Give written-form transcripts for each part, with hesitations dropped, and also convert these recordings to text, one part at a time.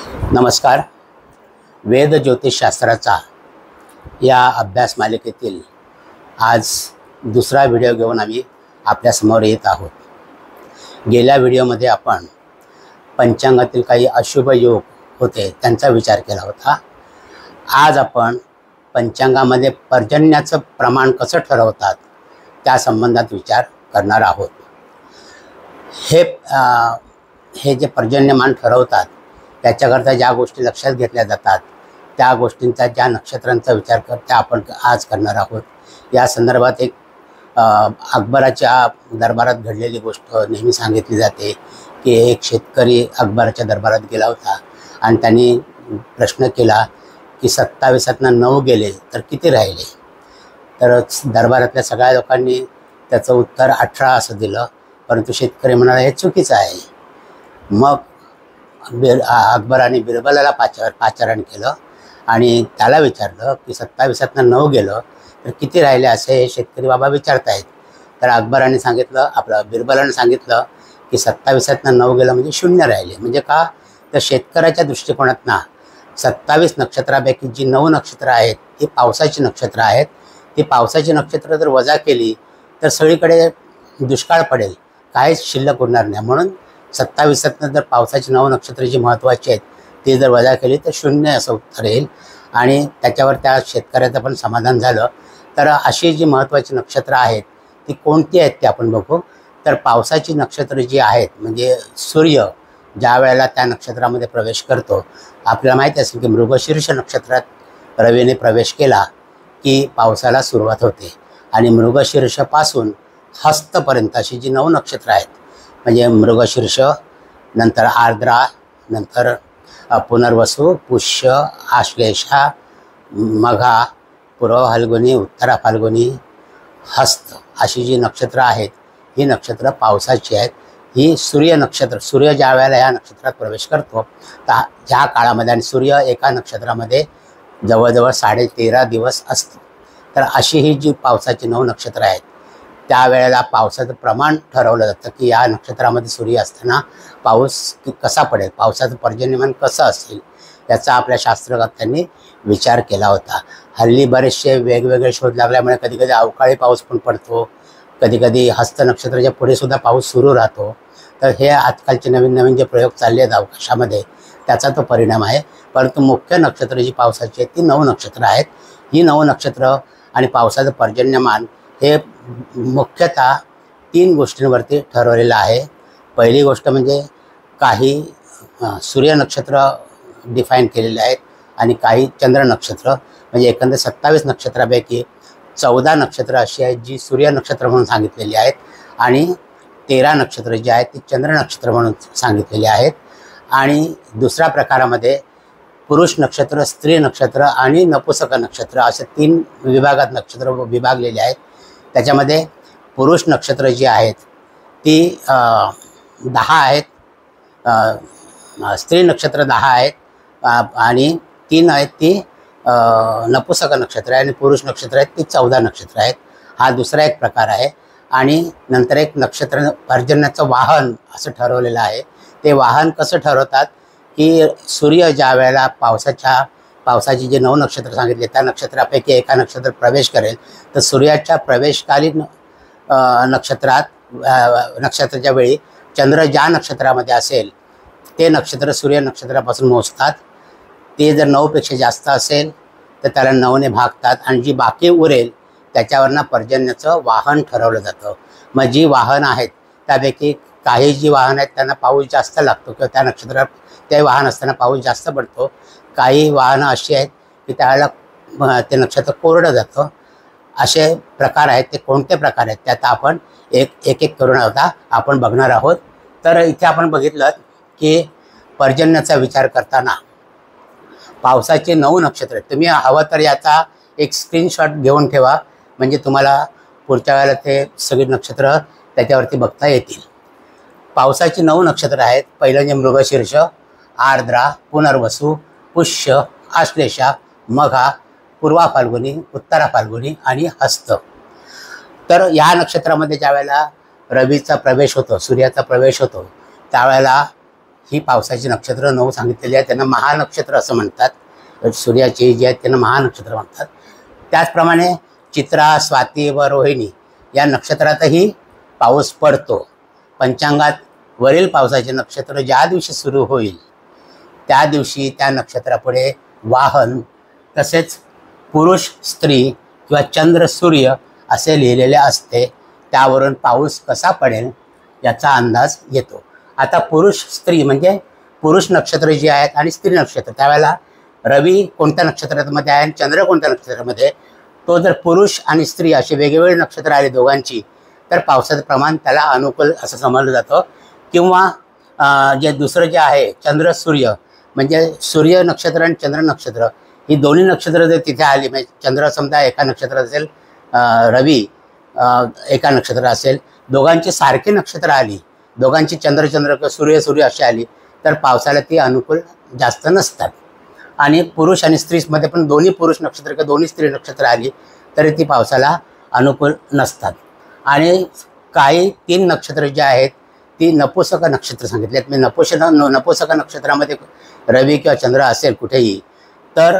नमस्कार. वेद ज्योतिषशास्त्राचा या अभ्यास मालिकेतील आज दुसरा व्हिडिओ घेऊन आम्ही आपल्यासमोर येत आहोत. गेल्या व्हिडिओमध्ये आपण पंचांगातील काही अशुभ योग होते त्यांचा विचार केला होता. आज आपण पंचांगामध्ये पर्जन्याचं प्रमाण कसं ठरवतात त्या संबंधात विचार करणार आहोत. हे जे पर्जन्यमान ठरवतात त्याच्याकरता ज्या गोष्टी लक्षात घेतल्या जातात त्या गोष्टींचा, ज्या नक्षत्रांचा विचार त्या आपण आज करणार आहोत. या संदर्भात एक अकबराच्या दरबारात घडलेली गोष्ट नेहमी सांगितली जाते की एक शेतकरी अकबराच्या दरबारात गेला होता आणि त्यांनी प्रश्न केला की 27तनं 9 गेले तर किती राहिले. तर दरबारातल्या सगळ्या लोकांनी त्याचं उत्तर 18 असं दिलं, परंतु शेतकरी म्हणाला हे चुकीचं आहे. मग अकबराने बिरबलाला पाचारण केलं आणि त्याला विचारलं की 27तनं 9 गेलं तर किती राहिले असे हे शेतकरी बाबा विचारतायत. तर अकबराने सांगितलं, बिरबलाने सांगितलं की 27तनं 9 गेलं म्हणजे 0 राहिले. म्हणजे का, तर शेतकऱ्याच्या दृष्टिकोनातनं 27 नक्षत्रापैकी जी 9 नक्षत्र आहेत ती पावसाची नक्षत्र आहेत. ती पावसाची नक्षत्र जर वजा केली तर सगळीकडे दुष्काळ पडेल, काहीच शिल्लक उरणार नाही. म्हणून 27तनं जर पावसाची 9 नक्षत्र जी महत्त्वाची आहेत ती जर वजा केली तर 0 असं उत्तर येईल. आणि त्याच्यावर त्या शेतकऱ्याचं पण समाधान झालं. तर अशी जी महत्त्वाची नक्षत्र आहेत ती कोणती आहेत ते आपण बघू. तर पावसाची नक्षत्र जी आहेत म्हणजे सूर्य ज्या वेळेला त्या नक्षत्रामध्ये प्रवेश करतो, आपल्याला माहिती असेल की मृगशीर्ष नक्षत्रात रवीने प्रवेश केला की पावसाला सुरुवात होते. आणि मृगशीर्षपासून हस्तपर्यंत अशी जी 9 नक्षत्र आहेत म्हणजे मृगशीर्ष, नंतर आर्द्रा, नंतर पुनर्वसू, पुष्य, आश्लेषा, मघा, पूर्व फाल्गुनी, उत्तरा फाल्गुनी, हस्त अशी जी नक्षत्र आहेत ही नक्षत्र पावसाची आहेत. ही सूर्य नक्षत्र, सूर्य ज्या वेळेला ह्या नक्षत्रात प्रवेश करतो तर ह्या काळामध्ये, आणि सूर्य एका नक्षत्रामध्ये जवळजवळ 13.5 दिवस असतो. तर अशी ही जी पावसाची 9 नक्षत्र आहेत त्यावेळेला पावसाचं प्रमाण ठरवलं जातं की या नक्षत्रामध्ये सूर्य असताना पाऊस कसा पडेल, पावसाचं पर्जन्यमान कसं असेल याचा आपल्या शास्त्रज्ञांनी विचार केला होता. हल्ली बरेचसे वेगवेगळे शोध लागल्यामुळे कधीकधी अवकाळी पाऊस पण पडतो, कधीकधी हस्त नक्षत्राच्या पुढे सुद्धा पाऊस सुरू राहतो. तर हे आजकालचे नवीन जे प्रयोग चालले आहेत अवकाशामध्ये त्याचा तो परिणाम आहे. परंतु मुख्य नक्षत्र जी पावसाची आहेत ती 9 नक्षत्र आहेत. ही 9 नक्षत्र आणि पावसाचं पर्जन्यमान हे मुख्यतः 3 गोष्टींवरती ठरवलेलं आहे. पहिली गोष्ट म्हणजे काही सूर्य नक्षत्र डिफाईन केलेले आहेत आणि काही चंद्र नक्षत्र, म्हणजे एकंदर 27 नक्षत्रापैकी 14 नक्षत्र अशी आहेत जी सूर्य नक्षत्र म्हणून सांगितलेली आहेत आणि 13 नक्षत्र जी आहेत ती चंद्र नक्षत्र म्हणून सांगितलेली आहेत. आणि दुसऱ्या प्रकारामध्ये पुरुष नक्षत्र, स्त्री नक्षत्र आणि नपुंसक नक्षत्र असे 3 विभागात नक्षत्र विभागलेले आहेत. त्याच्यामध्ये पुरुष नक्षत्र जी आहेत ती 10 आहेत, स्त्री नक्षत्र 10 आहेत आणि 3 आहेत ती नपुंसक नक्षत्र आहे आणि पुरुष नक्षत्र आहेत ती 14 नक्षत्र आहेत. हा दुसरा एक प्रकार आहे. आणि नंतर एक नक्षत्र पर्जन्याचं वाहन असं ठरवलेलं आहे. ते वाहन कसं ठरवतात की सूर्य ज्या वेळेला पावसाची जे 9 नक्षत्र सांगितले त्या नक्षत्रापैकी एका नक्षत्र प्रवेश करेल तर सूर्याच्या प्रवेशकालीन नक्षत्राच्या वेळी चंद्र ज्या नक्षत्रामध्ये असेल ते नक्षत्र सूर्य नक्षत्रापासून मोजतात. ते जर 9पेक्षा जास्त असेल तर त्याला 9ने भागतात आणि जी बाकी उरेल त्याच्यावरनं पर्जन्याचं वाहन ठरवलं जातं. मग जी वाहन आहेत त्यापैकी काही जी वाहन आहेत त्यांना पाऊस जास्त लागतो किंवा त्या नक्षत्रात ते वाहन असताना पाऊस जास्त पडतो. काही वाहनं अशी आहेत की त्यावेळेला ते नक्षत्र कोरडं जातं. असे प्रकार आहेत. ते कोणते प्रकार आहेत त्यात आपण एक करून आता आपण बघणार आहोत. तर इथे आपण बघितलं की पर्जन्याचा विचार करताना पावसाचे 9 नक्षत्र, तुम्ही हवं तर याचा एक स्क्रीनशॉट घेऊन ठेवा म्हणजे तुम्हाला पुढच्या वेळेला ते सगळी नक्षत्र त्याच्यावरती बघता येतील. पावसाची 9 नक्षत्र आहेत. पहिलं म्हणजे मृगशीर्ष, आर्द्रा, पुनर्वसू, पुष्य, आश्लेषा, मघा, पूर्वा फाल्गुनी, उत्तरा फाल्गुनी आणि हस्त. तर या नक्षत्रामध्ये ज्या वेळेला रवीचा प्रवेश होतो, सूर्याचा प्रवेश होतो त्यावेळेला ही पावसाची नक्षत्र 9 सांगितलेली आहेत. त्यांना महानक्षत्र असं म्हणतात. सूर्याची जी आहेत त्यांना महानक्षत्र म्हणतात. त्याचप्रमाणे चित्रा, स्वाती व रोहिणी या नक्षत्रातही पाऊस पडतो. पंचांगात वरील पावसाचे नक्षत्र ज्या दिवशी सुरू होईल त्या दिवशी त्या नक्षत्रापुढे वाहन तसेच पुरुष स्त्री किंवा चंद्र सूर्य असे लिहिलेले असते. त्यावरून पाऊस कसा पडेल याचा अंदाज येतो. आता पुरुष स्त्री म्हणजे पुरुष नक्षत्र जे आहेत आणि स्त्री नक्षत्र, त्यावेळेला रवी कोणत्या नक्षत्रामध्ये आहे आणि चंद्र कोणत्या नक्षत्रामध्ये, तो जर पुरुष आणि स्त्री असे वेगवेगळे नक्षत्र आले दोघांची तर पावसाचं प्रमाण त्याला अनुकूल असं समजलं जातं. किंवा जे दुसरं जे आहे चंद्र सूर्य म्हणजे सूर्य नक्षत्र आणि चंद्र नक्षत्र ही दोन्ही नक्षत्र जर तिथे आली, म्हणजे चंद्र समजा एका नक्षत्रात असेल, रवी एका नक्षत्र असेल, दोघांची सारखी नक्षत्र आली, दोघांची चंद्र किंवा सूर्य सूर्य अशी आली तर पावसाला ती अनुकूल जास्त नसतात. आणि पुरुष आणि स्त्रीमध्ये पण दोन्ही पुरुष नक्षत्र किंवा दोन्ही स्त्री नक्षत्र आली तरी ती पावसाला अनुकूल नसतात. आणि काही 3 नक्षत्र जे आहेत ती नपुसक नक्षत्र सांगितले आहेत. मी नपुसक नक्षत्रामध्ये रवी किंवा चंद्र असेल कुठेही तर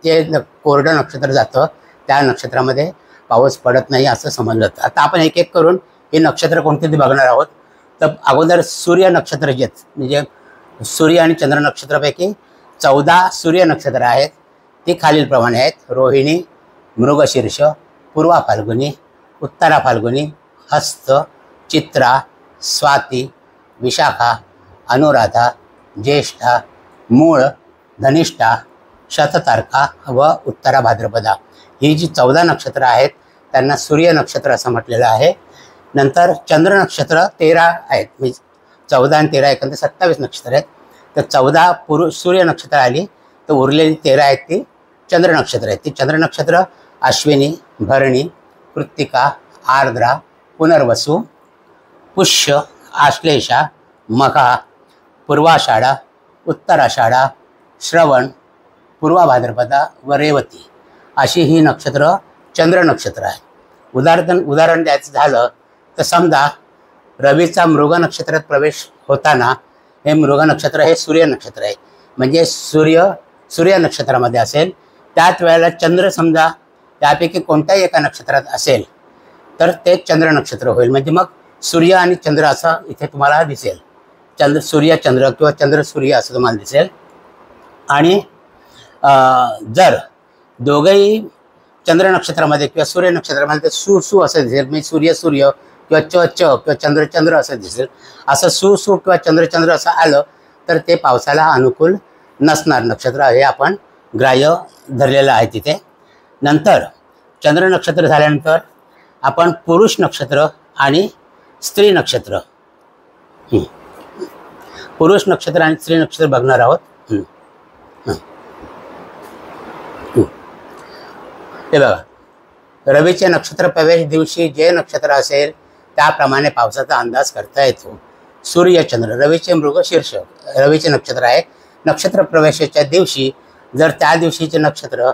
ते कोरडं नक्षत्र जातं, त्या नक्षत्रामध्ये पाऊस पडत नाही असं समजलं जातं. आता आपण एक एक करून हे नक्षत्र कोणते ते बघणार आहोत. तर अगोदर सूर्य नक्षत्र जे म्हणजे सूर्य आणि चंद्र नक्षत्रापैकी 14 सूर्य नक्षत्र आहेत. ती खालीलप्रमाणे आहेत: रोहिणी, मृगशीर्ष, पूर्वा फाल्गुनी, उत्तरा फाल्गुनी, हस्त, चित्रा, स्वाती, विशाखा, अनुराधा, ज्येष्ठा, मूळ, धनिष्ठा, शततारका व उत्तरा भाद्रपदा. ही जी 14 नक्षत्र आहेत त्यांना सूर्य नक्षत्र असं म्हटलेलं आहे. नंतर चंद्र नक्षत्र 13 आहेत, म्हणजे 14 आणि 13 एकंदर 27 नक्षत्र आहेत. तर 14 सूर्य नक्षत्र आली तर उरलेली 13 आहेत ती चंद्र नक्षत्र आहेत. ती चंद्र नक्षत्र अश्विनी, भरणी, कृत्तिका, आर्द्रा, पुनर्वसू, पुष्य, आश्लेषा, मघा, पूर्वाषाढा, उत्तराषाढा, श्रवण, पूर्वा भाद्रपदा व रेवती अशी ही नक्षत्र चंद्र नक्षत्र आहे. उदाहरण द्यायचं झालं तर समजा रवीचा मृग नक्षत्रात प्रवेश होताना हे मृग नक्षत्र हे सूर्य नक्षत्र आहे, म्हणजे सूर्य नक्षत्रामध्ये असेल. त्याच वेळेला चंद्र समजा त्यापैकी कोणत्याही एका नक्षत्रात असेल तर ते चंद्र नक्षत्र होईल. म्हणजे मग सूर्य आणि चंद्र असं इथे तुम्हाला दिसेल. सूर्य चंद्र किंवा चंद्र सूर्य असं तुम्हाला दिसेल. आणि जर दोघेही चंद्र नक्षत्रामध्ये किंवा सूर्य नक्षत्रामध्ये सु असं दिसेल, म्हणजे सूर्य सूर्य किंवा च किंवा चंद्र चंद्र असं दिसेल. असं सु किंवा चंद्र असं आलं तर ते पावसाला अनुकूल नसणार नक्षत्र, हे आपण ग्राह्य धरलेलं आहे तिथे. नंतर चंद्र नक्षत्र झाल्यानंतर आपण पुरुष नक्षत्र आणि स्त्री नक्षत्र, पुरुष नक्षत्र आणि स्त्री नक्षत्र बघणार आहोत. हे बघा, रवीचे नक्षत्र प्रवेश दिवशी जे नक्षत्र असेल त्याप्रमाणे पावसाचा अंदाज करता येतो. सूर्यचंद्र रवीचे मृगशीर्ष रवीचे नक्षत्र आहे. नक्षत्र प्रवेशाच्या दिवशी जर त्या दिवशीचे नक्षत्र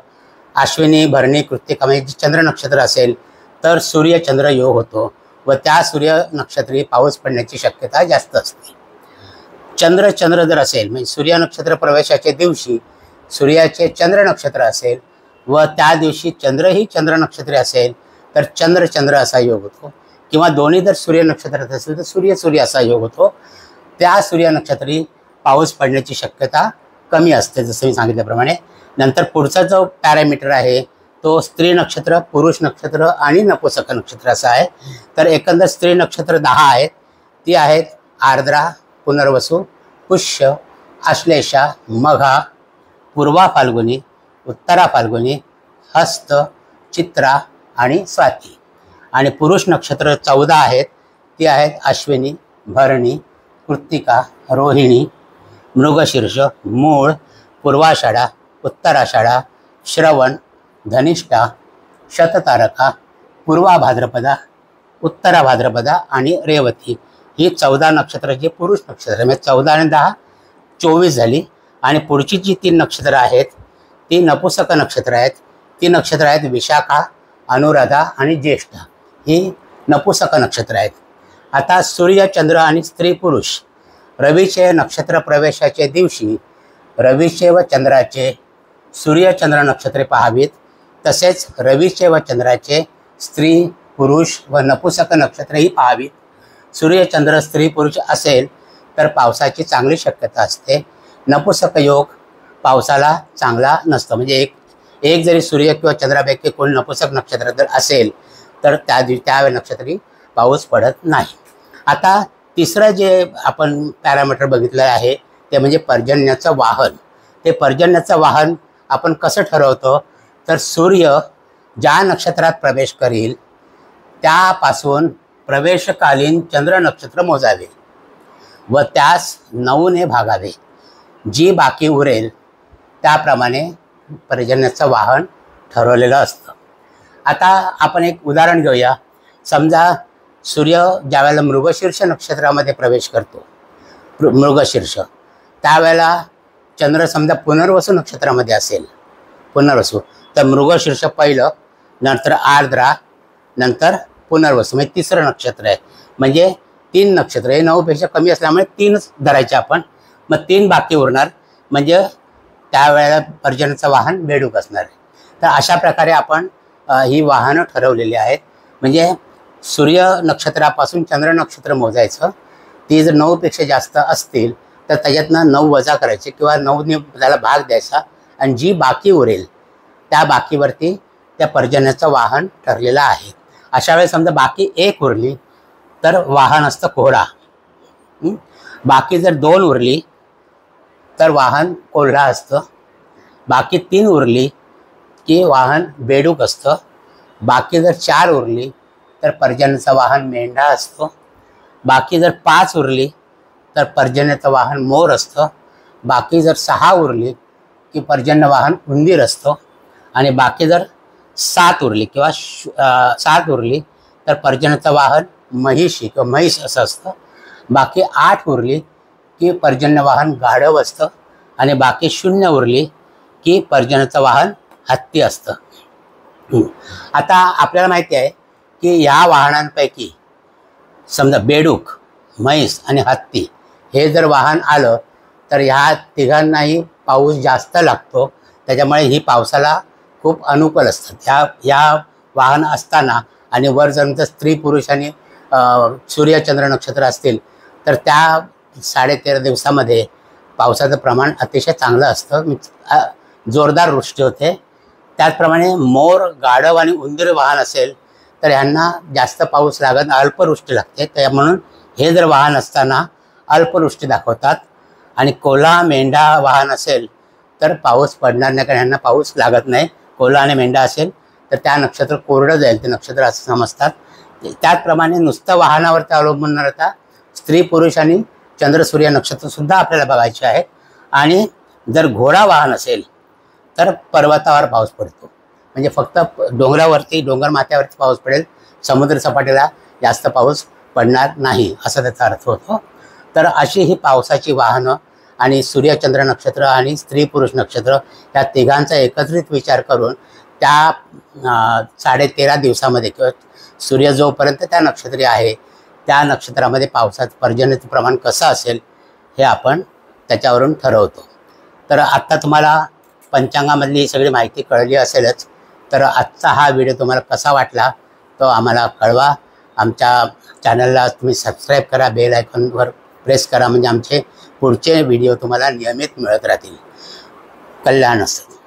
अश्विनी, भरणी, कृत्तिका म्हणजे चंद्र नक्षत्र असेल तर सूर्यचंद्र योग होतो व त्या सूर्य नक्षत्री पाऊस पडण्याची शक्यता जास्त असते. चंद्र जर असेल म्हणजे सूर्य नक्षत्र प्रवेशाच्या दिवशी सूर्याचे चंद्र नक्षत्र असेल व त्या दिवशी चंद्रही चंद्र नक्षत्री असेल तर चंद्र असा योग होतो. किंवा दोन्ही जर सूर्य नक्षत्रात असेल तर सूर्य असा योग होतो. त्या सूर्य नक्षत्री पाऊस पडण्याची शक्यता कमी असते जसं मी सांगितल्याप्रमाणे. नंतर पुढचा जो पॅरामीटर आहे तो स्त्री नक्षत्र, पुरुष नक्षत्र आणि नपुसक नक्षत्र असं आहे. तर एकंदर स्त्री नक्षत्र 10 आहेत. ती आहेत आर्द्रा, पुनर्वसू, पुष्य, आश्लेषा, मघा, पूर्वा फाल्गुनी, उत्तरा फाल्गुनी, हस्त, चित्रा आणि स्वाती. आणि पुरुष नक्षत्र 14 आहेत. ती आहेत अश्विनी, भरणी, कृत्तिका, रोहिणी, मृगशीर्ष, मूळ, पूर्वाषाढा, उत्तराषाढा, श्रवण, धनिष्ठा, शततारका, पूर्वा भाद्रपदा, उत्तरा भाद्रपदा आणि रेवती. ही 14 नक्षत्राची पुरुष नक्षत्र म्हणजे 14 आणि 10 24 झाली. आणि पुढची जी 3 नक्षत्र आहेत ती नपुसक नक्षत्र आहेत. ती नक्षत्र आहेत विशाखा, अनुराधा आणि ज्येष्ठा. ही नपुसक नक्षत्र आहेत. आता सूर्य, चंद्र आणि स्त्री पुरुष रवीचे नक्षत्र प्रवेशाचे दिवशी रवीचे व चंद्राचे सूर्यचंद्र नक्षत्रे पाहावीत। तसेच रवीचे व चंद्राचे स्त्री पुरुष व नपुसक नक्षत्रेही पाहावीत। सूर्यचंद्र स्त्री पुरुष असेल तर पावसाची चांगली शक्यता असते। नपुसक योग पावसाला चांगला नसतो, म्हणजे एक जरी सूर्य किंवा चंद्रापैकी कोणी नपुसक नक्षत्र जर असेल तर त्या नक्षत्री पाऊस पडत नाही। आता तिसरं जे आपण पॅरामीटर बघितलं आहे ते म्हणजे पर्जन्याचं वाहन। ते पर्जन्याचं वाहन आपण कसं ठरवतो तर सूर्य ज्या नक्षत्रात प्रवेश करील त्यापासून प्रवेशकालीन चंद्र नक्षत्र मोजावे व त्यास 9ने भागावे। जी बाकी उरेल त्याप्रमाणे पर्जन्याचं वाहन ठरवलेलं असतं। आता आपण एक उदाहरण घेऊया। समजा सूर्य ज्यावेळेला मृगशीर्ष नक्षत्रामध्ये प्रवेश करतो, मृगशीर्ष, त्यावेळेला चंद्र समजा पुनर्वसू नक्षत्रामध्ये असेल, पुनर्वसू, तर मृगशीर्ष पहिलं, नंतर आर्द्रा, नंतर पुनर्वसू, म्हणजे तिसरं नक्षत्र आहे। म्हणजे 3 नक्षत्र, हे 9पेक्षा कमी असल्यामुळे 3च धरायचे आपण, मग 3 बाकी उरणार, म्हणजे त्यावेळेला पर्जन्याचं वाहन बेडूक असणार आहे। तर अशा प्रकारे आपण ही वाहनं ठरवलेली आहेत। म्हणजे सूर्य नक्षत्रापासून चंद्र नक्षत्र मोजायचं, ती जर 9पेक्षा जास्त असतील तर त्याच्यातनं 9 वजा करायचे किंवा 9ने त्याला भाग द्यायचा, आणि जी बाकी उरेल त्या बाकीवरती त्या पर्जन्याचं वाहन ठरलेलं आहे। अशा वेळेस समजा बाकी 1 उरली तर वाहन असतं कोहळा, बाकी जर 2 उरली तर वाहन कोल्हा असतं, बाकी 3 उरली की वाहन बेडूक असतं, बाकी जर 4 उरली तर पर्जन्याचं वाहन मेंढा असतो, बाकी जर 5 उरली तर पर्जन्याचं वाहन मोर असतं, बाकी जर 6 उरली की पर्जन्य वाहन उंदीर असतो, आणि बाकी जर 7 उरली किंवा 7 उरली तर पर्जन्याचं वाहन महिषी किंवा म्हैस असं असतं, बाकी 8 उरली की पर्जन्य वाहन गाढव असतं, आणि बाकी 0 उरली की पर्जन्याचं वाहन हत्ती असतं। आता आपल्याला माहिती आहे की या वाहनांपैकी समजा बेडूक, म्हैस आणि हत्ती हे जर वाहन आलं तर ह्या तिघांनाही पाऊस जास्त लागतो, त्याच्यामुळे ही पावसाला खूप अनुकूल असतात। या वाहन असताना आणि वर जर स्त्री पुरुष आणि सूर्यचंद्र नक्षत्र असतील तर त्या 13.5 दिवसामध्ये पावसाचं प्रमाण अतिशय चांगलं असतं, जोरदार वृष्टी होते। त्याचप्रमाणे मोर, गाढव आणि उंदीर वाहन असेल तर ह्यांना जास्त पाऊस लागत, अल्पवृष्टी लागते, त्या म्हणून हे जर वाहन असताना अल्पवृष्टी दाखवतात। आणि कोल्हा, मेंढा वाहन असेल तर पाऊस पडणार नाही, कारण ह्यांना पाऊस लागत नाही। कोल्हा आणि मेंढा असेल तर त्या नक्षत्र कोरडं जाईल, ते नक्षत्र असं समजतात। त्याचप्रमाणे नुसतं वाहनावरती अवलंबून न राहता स्त्री पुरुष आणि चंद्र सूर्य नक्षत्रसुद्धा आपल्याला बघायचे आहेत। आणि जर घोडा वाहन असेल तर पर्वतावर पाऊस पडतो, म्हणजे फक्त डोंगरावरती, डोंगर माथ्यावरती पाऊस पडेल, समुद्र सपाटीला जास्त पाऊस पडणार नाही असा त्याचा अर्थ होतो। तर अशी ही पावसाची वाहनं आणि सूर्यचंद्र नक्षत्र आणि स्त्री पुरुष नक्षत्र या तिघांचा एकत्रित विचार करून त्या 13.5 दिवसामध्ये किंवा सूर्य जोपर्यंत त्या नक्षत्री आहे त्या नक्षत्रामध्ये पावसाचं पर्जन्याचं प्रमाण कसं असेल हे आपण त्याच्यावरून ठरवतो। तर आत्ता तुम्हाला पंचांगामधली सगळी माहिती कळली असेलच, तर आजचा हा व्हिडिओ तुम्हाला कसा वाटला तो आम्हाला कळवा। आमच्या चॅनलला तुम्ही सबस्क्राईब करा, बेल आयकॉनवर प्रेस करा, म्हणजे आमचे पुढचे व्हिडिओ तुम्हाला नियमित मिळत राहतील। कल्याण असो।